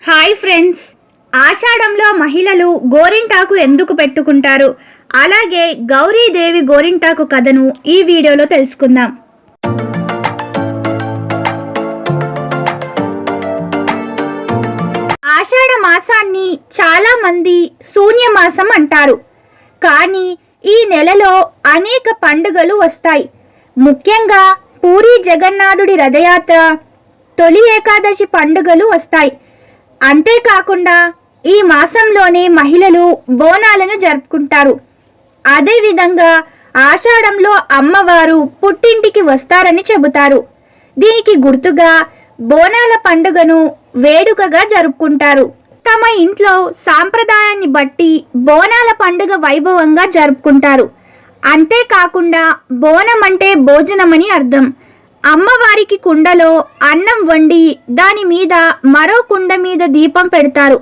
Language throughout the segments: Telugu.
హాయ్ ఫ్రెండ్స్, ఆషాఢంలో మహిళలు గోరింటాకు ఎందుకు పెట్టుకుంటారు, అలాగే గౌరీదేవి గోరింటాకు కథను ఈ వీడియోలో తెలుసుకుందాం. ఆషాఢ మాసాన్ని చాలా మంది శూన్యమాసం అంటారు. కానీ ఈ నెలలో అనేక పండుగలు వస్తాయి. ముఖ్యంగా పూరీ జగన్నాథుడి రథయాత్ర, తొలి ఏకాదశి పండుగలు వస్తాయి. అంతేకాకుండా ఈ మాసంలోనే మహిళలు బోనాలను జరుపుకుంటారు. అదేవిధంగా ఆషాఢంలో అమ్మవారు పుట్టింటికి వస్తారని చెబుతారు. దీనికి గుర్తుగా బోనాల పండుగను వేడుకగా జరుపుకుంటారు. తమ ఇంట్లో సాంప్రదాయాన్ని బట్టి బోనాల పండుగ వైభవంగా జరుపుకుంటారు. అంతేకాకుండా బోనం అంటే భోజనమని అర్థం. అమ్మవారికి కుండలో అన్నం వండి దాని మీద మరో కుండ మీద దీపం పెడతారు.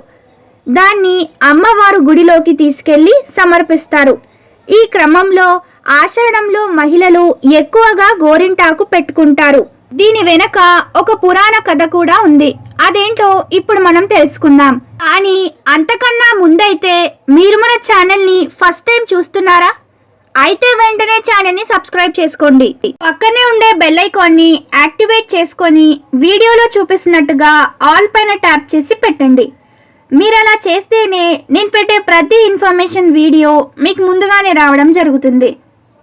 దాన్ని అమ్మవారు గుడిలోకి తీసుకెళ్లి సమర్పిస్తారు. ఈ క్రమంలో ఆషాఢంలో మహిళలు ఎక్కువగా గోరింటాకు పెట్టుకుంటారు. దీని వెనక ఒక పురాణ కథ కూడా ఉంది. అదేంటో ఇప్పుడు మనం తెలుసుకుందాం. కానీ అంతకన్నా ముందైతే మీరు మన ఛానల్ని ఫస్ట్ టైం చూస్తున్నారా? అయితే వెంటనే ఛానల్ని సబ్స్క్రైబ్ చేసుకోండి. పక్కనే ఉండే బెల్ ఐకాన్ని యాక్టివేట్ చేసుకొని వీడియోలో చూపిస్తున్నట్టుగా ఆల్ పైన ట్యాప్ చేసి పెట్టండి. మీరు అలా చేస్తేనే నేను పెట్టే ప్రతి ఇన్ఫర్మేషన్ వీడియో మీకు ముందుగానే రావడం జరుగుతుంది.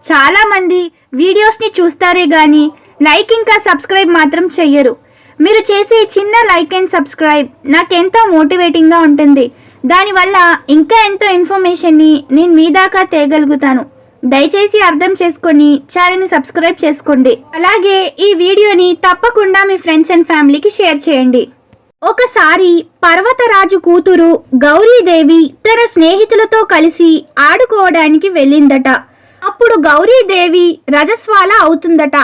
చాలామంది వీడియోస్ని చూస్తారే కానీ లైక్ ఇంకా సబ్స్క్రైబ్ మాత్రం చెయ్యరు. మీరు చేసే చిన్న లైక్ అండ్ సబ్స్క్రైబ్ నాకెంతో మోటివేటింగ్గా ఉంటుంది. దానివల్ల ఇంకా ఎంతో ఇన్ఫర్మేషన్ని నేను మీ దాకా తేగలుగుతాను. దయచేసి అర్థం చేసుకొని ఛానల్ని సబ్స్క్రైబ్ చేసుకోండి. అలాగే ఈ వీడియోని తప్పకుండా మీ ఫ్రెండ్స్ అండ్ ఫ్యామిలీకి షేర్ చేయండి. ఒకసారి పర్వతరాజు కూతురు గౌరీదేవి తన స్నేహితులతో కలిసి ఆడుకోవడానికి వెళ్ళిందట. అప్పుడు గౌరీదేవి రజస్వాల అవుతుందట.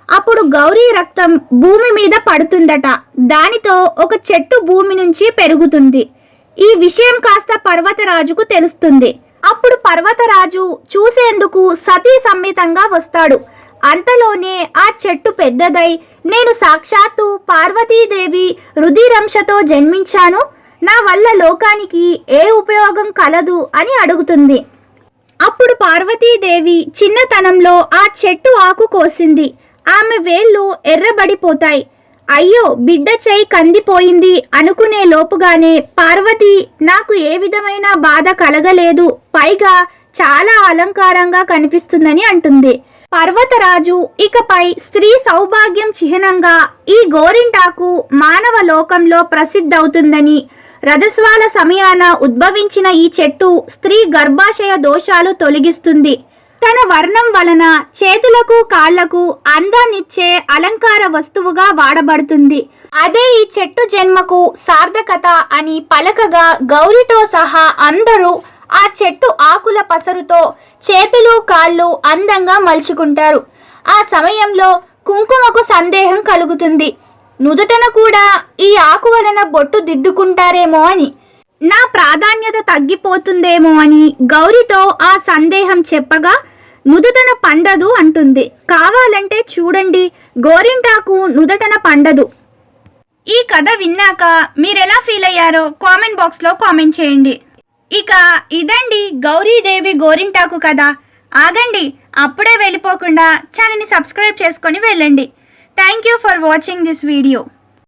అప్పుడు గౌరీ రక్తం భూమి మీద పడుతుందట. దానితో ఒక చెట్టు భూమి నుంచి పెరుగుతుంది. ఈ విషయం కాస్త పర్వతరాజుకు తెలుస్తుంది. అప్పుడు పర్వతరాజు చూసేందుకు సతీ సమేతంగా వస్తాడు. అంతలోనే ఆ చెట్టు పెద్దదై, నేను సాక్షాత్తు పార్వతీదేవి రుధిరంశతో జన్మించాను, నా వల్ల లోకానికి ఏ ఉపయోగం కలదు అని అడుగుతుంది. అప్పుడు పార్వతీదేవి చిన్నతనంలో ఆ చెట్టు ఆకు కోసింది. ఆమె వేళ్ళు ఎర్రబడిపోతాయి. అయ్యో, బిడ్డ చేయి కందిపోయింది అనుకునే లోపుగానే పార్వతి నాకు ఏ విధమైన బాధ కలగలేదు, పైగా చాలా అలంకారంగా కనిపిస్తుందని అంటుంది. పర్వతరాజు ఇకపై స్త్రీ సౌభాగ్యం చిహ్నంగా ఈ గోరింటాకు మానవ లోకంలో ప్రసిద్ధవుతుందని, రజస్వాల సమయాన ఉద్భవించిన ఈ చెట్టు స్త్రీ గర్భాశయ దోషాలు తొలగిస్తుంది. తన వర్ణం వలన చేతులకు కాళ్లకు అందాన్నిచ్చే అలంకార వస్తువుగా వాడబడుతుంది. అదే ఈ చెట్టు జన్మకు సార్థకత అని పలకగా గౌరితో సహా అందరూ ఆ చెట్టు ఆకుల పసరుతో చేతులు కాళ్ళు అందంగా మలుచుకుంటారు. ఆ సమయంలో కుంకుమకు సందేహం కలుగుతుంది. నుదుటన కూడా ఈ ఆకు వలన బొట్టు దిద్దుకుంటారేమో అని, నా ప్రాధాన్యత తగ్గిపోతుందేమో అని గౌరితో ఆ సందేహం చెప్పగా నుదుటన పండదు అంటుంది. కావాలంటే చూడండి, గోరింటాకు నుదుటన పండదు. ఈ కథ విన్నాక మీరెలా ఫీల్ అయ్యారో కామెంట్ బాక్స్లో కామెంట్ చేయండి. ఇక ఇదండి గౌరీదేవి గోరింటాకు కథ. ఆగండి, అప్పుడే వెళ్ళిపోకుండా ఛానల్ని సబ్స్క్రైబ్ చేసుకొని వెళ్ళండి. Thank you for watching this video.